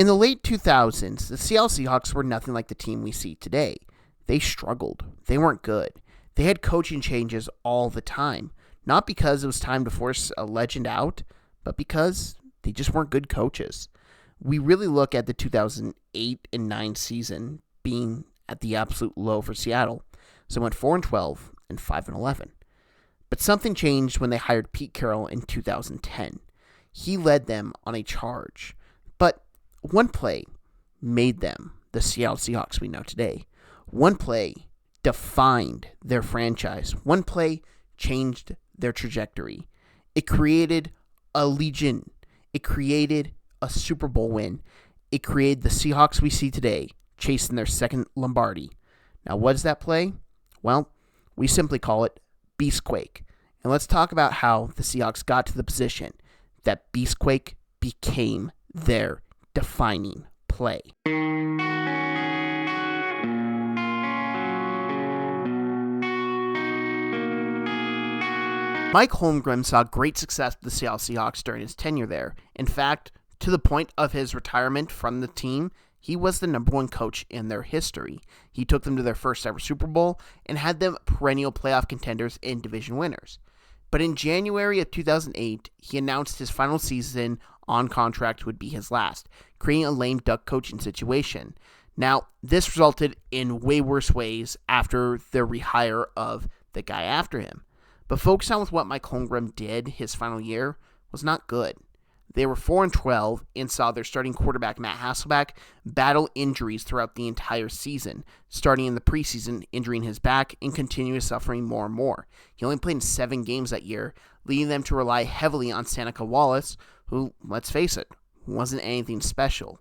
In the late 2000s, the Seattle Seahawks were nothing like the team we see today. They struggled. They weren't good. They had coaching changes all the time, not because it was time to force a legend out, but because they just weren't good coaches. We really look at the 2008 and 9 season being at the absolute low for Seattle. So it went 4-12 and 5-11. But something changed when they hired Pete Carroll in 2010. He led them on a charge. But one play made them the Seattle Seahawks we know today. One play defined their franchise. One play changed their trajectory. It created a legion. It created a Super Bowl win. It created the Seahawks we see today, chasing their second Lombardi. Now, what is that play? Well, we simply call it Beastquake. And let's talk about how the Seahawks got to the position that Beastquake became their defining play. Mike Holmgren saw great success with the Seattle Seahawks during his tenure there. In fact, to the point of his retirement from the team, he was the number one coach in their history. He took them to their first ever Super Bowl and had them perennial playoff contenders and division winners. But in January of 2008, he announced his final season on contract would be his last, creating a lame duck coaching situation. Now, this resulted in way worse ways after the rehire of the guy after him. But focus on with what Mike Holmgren did his final year was not good. They were 4-12 and saw their starting quarterback, Matt Hasselbeck, battle injuries throughout the entire season, starting in the preseason, injuring his back and continuing suffering more and more. He only played in 7 games that year, leading them to rely heavily on Seneca Wallace, who, let's face it, wasn't anything special.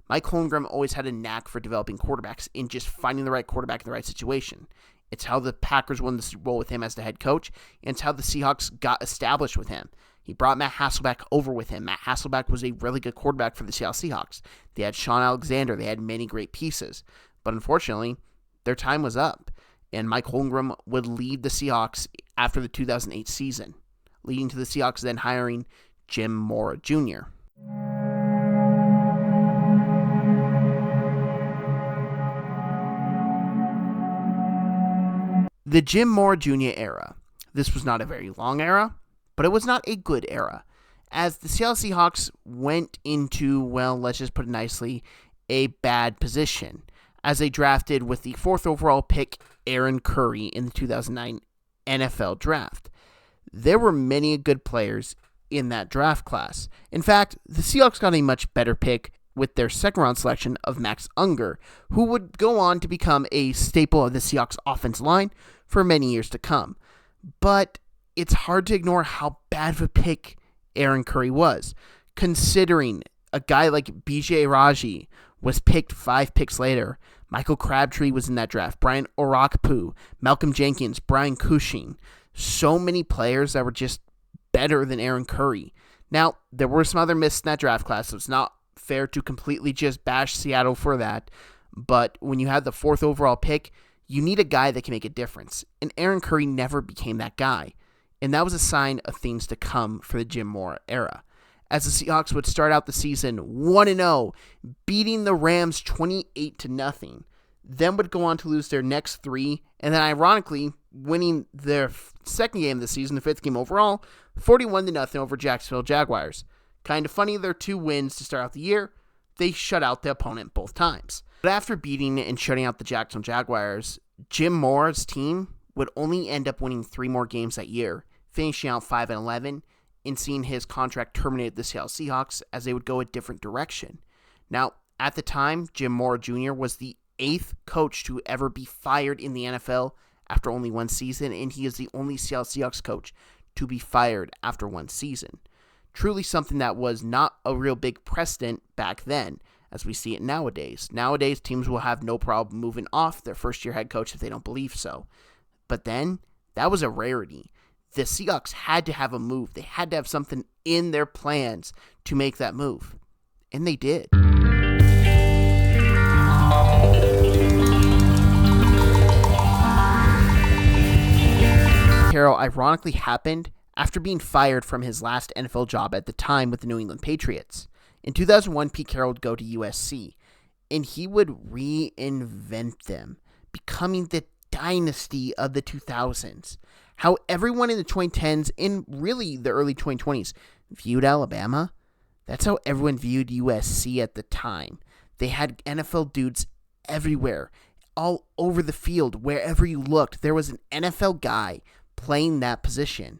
Mike Holmgren always had a knack for developing quarterbacks and just finding the right quarterback in the right situation. It's how the Packers won the Super Bowl with him as the head coach, and it's how the Seahawks got established with him. He brought Matt Hasselbeck over with him. Matt Hasselbeck was a really good quarterback for the Seattle Seahawks. They had Sean Alexander. They had many great pieces. But unfortunately, their time was up, and Mike Holmgren would lead the Seahawks after the 2008 season, leading to the Seahawks then hiring Jim Mora Jr. The Jim Mora Jr. era. This was not a very long era, but it was not a good era, as the Seattle Seahawks went into, well, let's just put it nicely, a bad position, as they drafted with the 4th overall pick Aaron Curry in the 2009 NFL Draft. There were many good players in that draft class. In fact, the Seahawks got a much better pick with their second-round selection of Max Unger, who would go on to become a staple of the Seahawks offensive line for many years to come. But it's hard to ignore how bad of a pick Aaron Curry was, considering a guy like B.J. Raji was picked 5 picks later. Michael Crabtree was in that draft, Brian Orakpo, Malcolm Jenkins, Brian Cushing. So many players that were just better than Aaron Curry. Now, there were some other misses in that draft class, so it's not fair to completely just bash Seattle for that. But when you have the 4th overall pick, you need a guy that can make a difference. And Aaron Curry never became that guy. And that was a sign of things to come for the Jim Mora era, as the Seahawks would start out the season 1-0, beating the Rams 28-0. Then would go on to lose their next 3, and then ironically winning their second game of the season, the 5th game overall, 41-0 over Jacksonville Jaguars. Kind of funny, their 2 wins to start out the year, they shut out the opponent both times. But after beating and shutting out the Jacksonville Jaguars, Jim Mora's team would only end up winning 3 more games that year, finishing out 5-11, and seeing his contract terminated the Seattle Seahawks as they would go a different direction. Now, at the time, Jim Mora Jr. was the 8th coach to ever be fired in the NFL after only 1 season, and he is the only Seattle Seahawks coach to be fired after 1 season. Truly something that was not a real big precedent back then, as we see it nowadays. Nowadays, teams will have no problem moving off their first-year head coach if they don't believe so. But then, that was a rarity. The Seahawks had to have a move. They had to have something in their plans to make that move. And they did. Carroll ironically happened after being fired from his last NFL job at the time with the New England Patriots. In 2001, Pete Carroll would go to USC, and he would reinvent them, becoming the dynasty of the 2000s. How everyone in the 2010s and really the early 2020s viewed Alabama, that's how everyone viewed USC at the time. They had NFL dudes everywhere, all over the field. Wherever you looked, there was an NFL guy playing that position.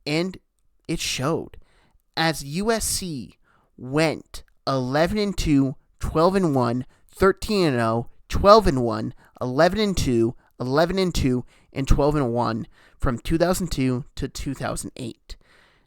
And it showed. As USC went 11-2, 12-1, 13-0, 12-1, 11-2, 11-2, and 12-1 from 2002 to 2008.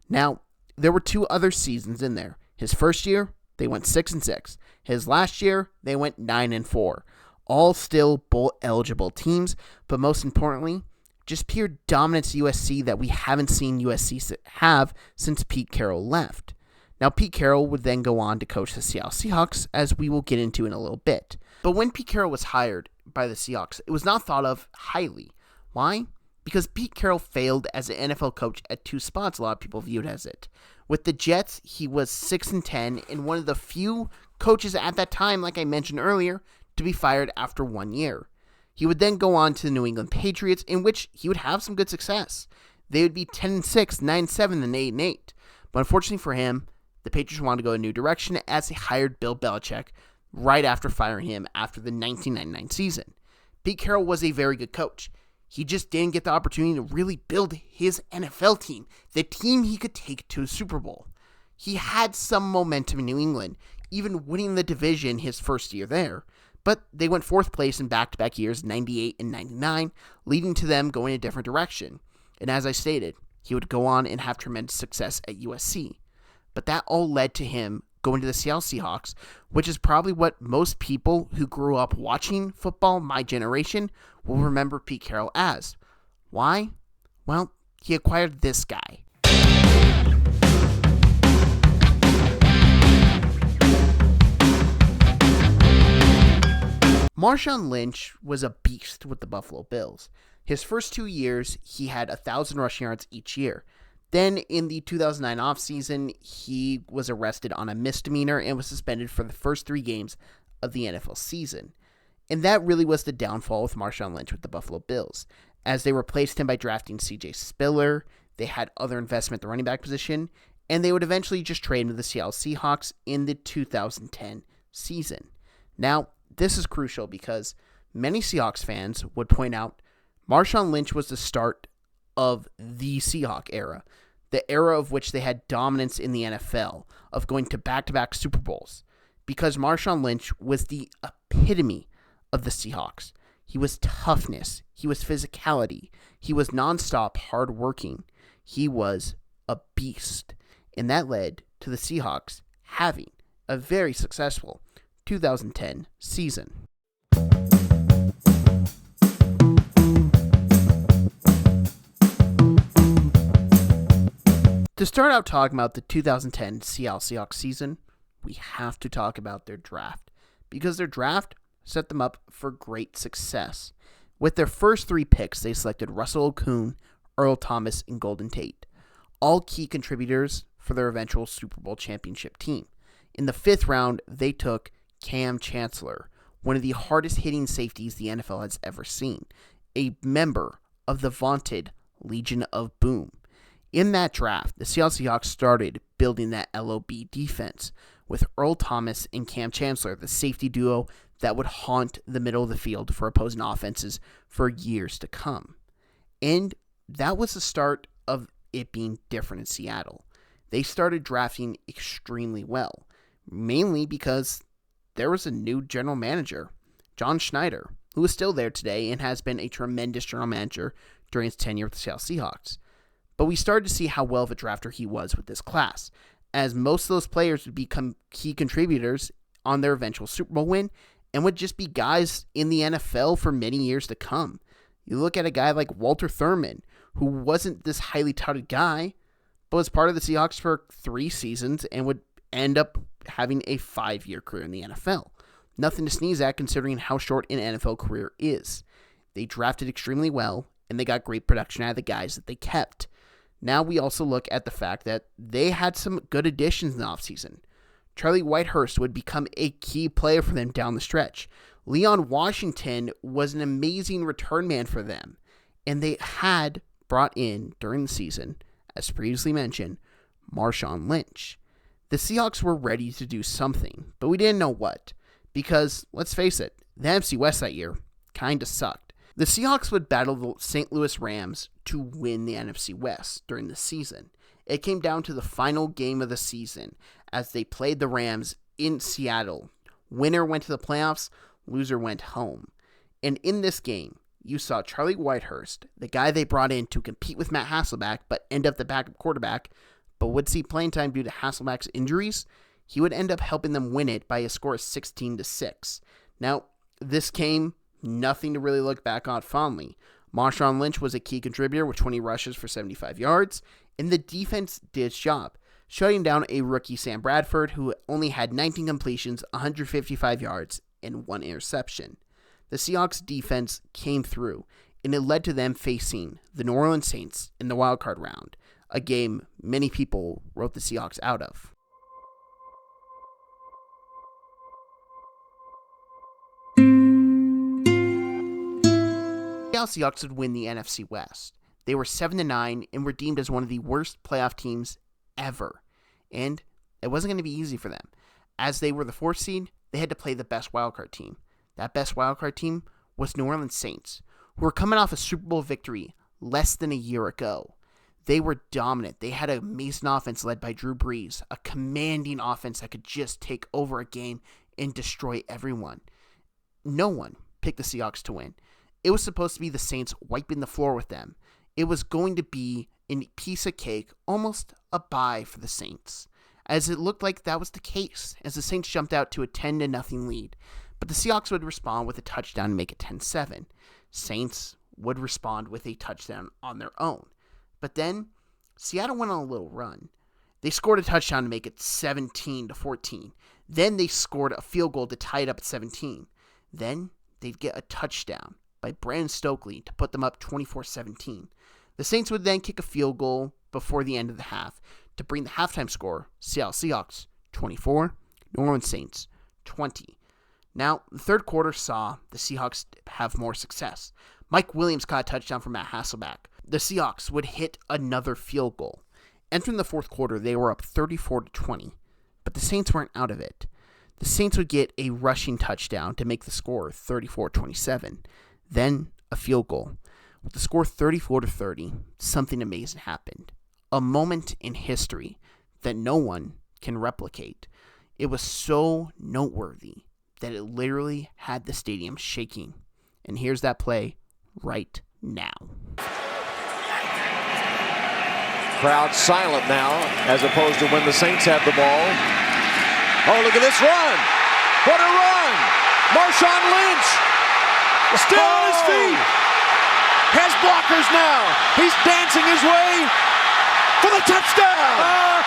Now, there were 2 other seasons in there. His first year, they went 6-6. His last year, they went 9-4. All still bowl-eligible teams, but most importantly, just pure dominance USC that we haven't seen USC have since Pete Carroll left. Now, Pete Carroll would then go on to coach the Seattle Seahawks, as we will get into in a little bit. But when Pete Carroll was hired by the Seahawks, it was not thought of highly. Why? Because Pete Carroll failed as an NFL coach at 2 spots a lot of people viewed as it. With the Jets, he was 6-10 and one of the few coaches at that time, like I mentioned earlier, to be fired after 1 year. He would then go on to the New England Patriots, in which he would have some good success. They would be 10-6, 9-7, and 8-8. But unfortunately for him, the Patriots wanted to go a new direction as they hired Bill Belichick right after firing him after the 1999 season. Pete Carroll was a very good coach. He just didn't get the opportunity to really build his NFL team, the team he could take to a Super Bowl. He had some momentum in New England, even winning the division his first year there, but they went 4th place in back-to-back years, 98 and 99, leading to them going a different direction. And as I stated, he would go on and have tremendous success at USC. But that all led to him going to the Seattle Seahawks, which is probably what most people who grew up watching football, my generation, will remember Pete Carroll as. Why? Well, he acquired this guy. Marshawn Lynch was a beast with the Buffalo Bills. His first 2 years, he had 1,000 rushing yards each year. Then, in the 2009 offseason, he was arrested on a misdemeanor and was suspended for the first 3 games of the NFL season. And that really was the downfall with Marshawn Lynch with the Buffalo Bills, as they replaced him by drafting C.J. Spiller. They had other investment at the running back position, and they would eventually just trade him to the Seattle Seahawks in the 2010 season. Now, this is crucial because many Seahawks fans would point out Marshawn Lynch was the start of the Seahawk era, the era of which they had dominance in the NFL, of going to back-to-back Super Bowls, because Marshawn Lynch was the epitome of the Seahawks. He was toughness, he was physicality, he was nonstop hardworking, he was a beast, and that led to the Seahawks having a very successful 2010 season. To start out talking about the 2010 Seattle Seahawks season, we have to talk about their draft, because their draft set them up for great success. With their first 3 picks, they selected Russell Okung, Earl Thomas, and Golden Tate, all key contributors for their eventual Super Bowl championship team. In the 5th round, they took Cam Chancellor, one of the hardest hitting safeties the NFL has ever seen, a member of the vaunted Legion of Boom. In that draft, the Seattle Seahawks started building that LOB defense with Earl Thomas and Cam Chancellor, the safety duo that would haunt the middle of the field for opposing offenses for years to come. And that was the start of it being different in Seattle. They started drafting extremely well, mainly because there was a new general manager, John Schneider, who is still there today and has been a tremendous general manager during his tenure with the Seattle Seahawks. But we started to see how well of a drafter he was with this class, as most of those players would become key contributors on their eventual Super Bowl win and would just be guys in the NFL for many years to come. You look at a guy like Walter Thurman, who wasn't this highly touted guy, but was part of the Seahawks for 3 seasons and would end up having a 5-year career in the NFL. Nothing to sneeze at considering how short an NFL career is. They drafted extremely well, and they got great production out of the guys that they kept. Now we also look at the fact that they had some good additions in the offseason. Charlie Whitehurst would become a key player for them down the stretch. Leon Washington was an amazing return man for them. And they had brought in, during the season, as previously mentioned, Marshawn Lynch. The Seahawks were ready to do something, but we didn't know what. Because, let's face it, the NFC West that year kinda sucked. The Seahawks would battle the St. Louis Rams to win the NFC West during the season. It came down to the final game of the season as they played the Rams in Seattle. Winner went to the playoffs, loser went home. And in this game, you saw Charlie Whitehurst, the guy they brought in to compete with Matt Hasselbeck, but end up the backup quarterback, but would see playing time due to Hasselbeck's injuries. He would end up helping them win it by a score of 16-6. Now, this game, nothing to really look back on fondly. Marshawn Lynch was a key contributor with 20 rushes for 75 yards, and the defense did its job, shutting down a rookie Sam Bradford who only had 19 completions, 155 yards, and 1 interception. The Seahawks defense came through, and it led to them facing the New Orleans Saints in the wildcard round, a game many people wrote the Seahawks out of. The Seahawks would win the NFC West. They were 7-9 and were deemed as one of the worst playoff teams ever. And it wasn't going to be easy for them. As they were the 4th seed, they had to play the best wildcard team. That best wildcard team was New Orleans Saints, who were coming off a Super Bowl victory less than a year ago. They were dominant. They had an amazing offense led by Drew Brees, a commanding offense that could just take over a game and destroy everyone. No one picked the Seahawks to win. It was supposed to be the Saints wiping the floor with them. It was going to be a piece of cake, almost a bye for the Saints, as it looked like that was the case, as the Saints jumped out to a 10-0 lead. But the Seahawks would respond with a touchdown and make it 10-7. Saints would respond with a touchdown on their own. But then, Seattle went on a little run. They scored a touchdown to make it 17-14. Then they scored a field goal to tie it up at 17. Then they'd get a touchdown by Brandon Stokely to put them up 24-17. The Saints would then kick a field goal before the end of the half to bring the halftime score, Seattle Seahawks 24, New Orleans Saints 20. Now, the third quarter saw the Seahawks have more success. Mike Williams caught a touchdown from Matt Hasselbeck. The Seahawks would hit another field goal. Entering the fourth quarter, they were up 34-20, but the Saints weren't out of it. The Saints would get a rushing touchdown to make the score 34-27. Then a field goal. With the score 34-30, something amazing happened. A moment in history that no one can replicate. It was so noteworthy that it literally had the stadium shaking. And here's that play right now. Crowd silent now, as opposed to when the Saints had the ball. Oh, look at this run! What a run! Marshawn Lynch still on his feet. Has blockers now. He's dancing his way for the touchdown.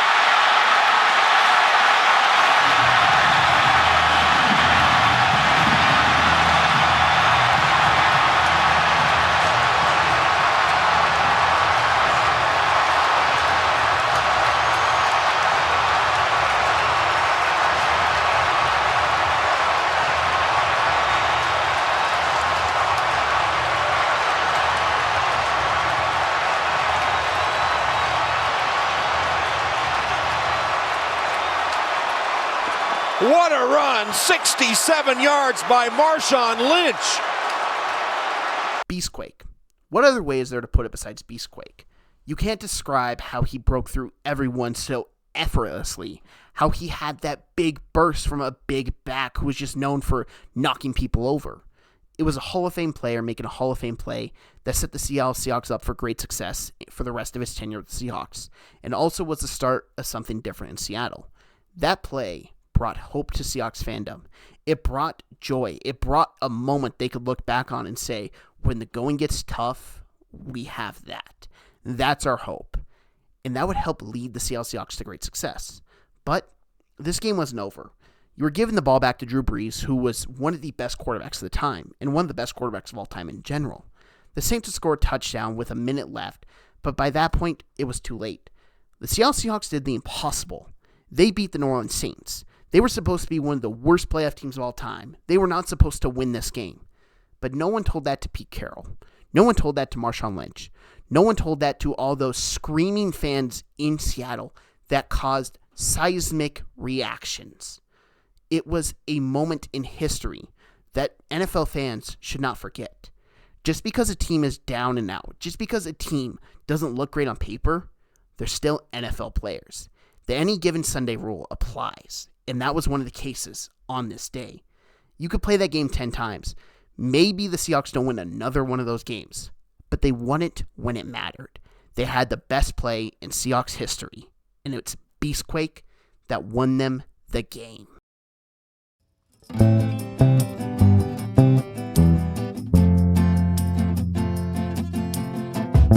What a run! 67 yards by Marshawn Lynch. Beastquake. What other way is there to put it besides Beastquake? You can't describe how he broke through everyone so effortlessly. How he had that big burst from a big back who was just known for knocking people over. It was a Hall of Fame player making a Hall of Fame play that set the Seattle Seahawks up for great success for the rest of his tenure with the Seahawks, and also was the start of something different in Seattle. That play brought hope to Seahawks fandom. It brought joy. It brought a moment they could look back on and say, when the going gets tough, we have that. That's our hope. And that would help lead the Seattle Seahawks to great success. But this game wasn't over. You were giving the ball back to Drew Brees, who was one of the best quarterbacks of the time, and one of the best quarterbacks of all time in general. The Saints would score a touchdown with a minute left, but by that point, it was too late. The Seattle Seahawks did the impossible. They beat the New Orleans Saints. They were supposed to be one of the worst playoff teams of all time. They were not supposed to win this game. But no one told that to Pete Carroll. No one told that to Marshawn Lynch. No one told that to all those screaming fans in Seattle that caused seismic reactions. It was a moment in history that NFL fans should not forget. Just because a team is down and out, just because a team doesn't look great on paper, they're still NFL players. The any given Sunday rule applies, and that was one of the cases on this day. You could play that game 10 times. Maybe the Seahawks don't win another one of those games, but they won it when it mattered. They had the best play in Seahawks history, and it's Beastquake that won them the game.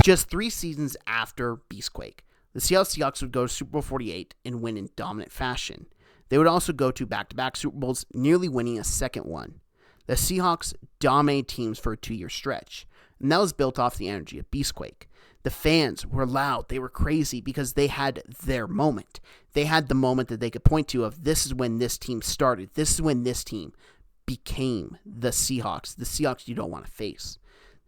Just 3 seasons after Beastquake, the Seattle Seahawks would go to Super Bowl 48 and win in dominant fashion. They would also go to back-to-back Super Bowls, nearly winning a second one. The Seahawks dominated teams for a 2-year stretch, and that was built off the energy of Beastquake. The fans were loud, they were crazy because they had their moment. They had the moment that they could point to of this is when this team started, this is when this team became the Seahawks you don't want to face.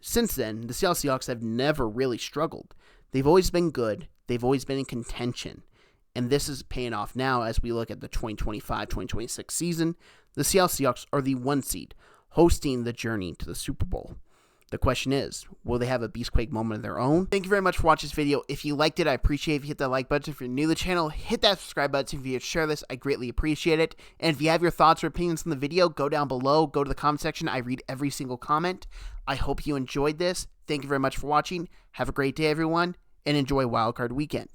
Since then, the Seattle Seahawks have never really struggled. They've always been good. They've always been in contention. And this is paying off now as we look at the 2025-2026 season. The Seattle Seahawks are the 1 seed, hosting the journey to the Super Bowl. The question is, will they have a Beastquake moment of their own? Thank you very much for watching this video. If you liked it, I appreciate it if you hit that like button. If you're new to the channel, hit that subscribe button. If you share this, I greatly appreciate it. And if you have your thoughts or opinions on the video, go down below. Go to the comment section. I read every single comment. I hope you enjoyed this. Thank you very much for watching. Have a great day, everyone, and enjoy Wildcard Weekend.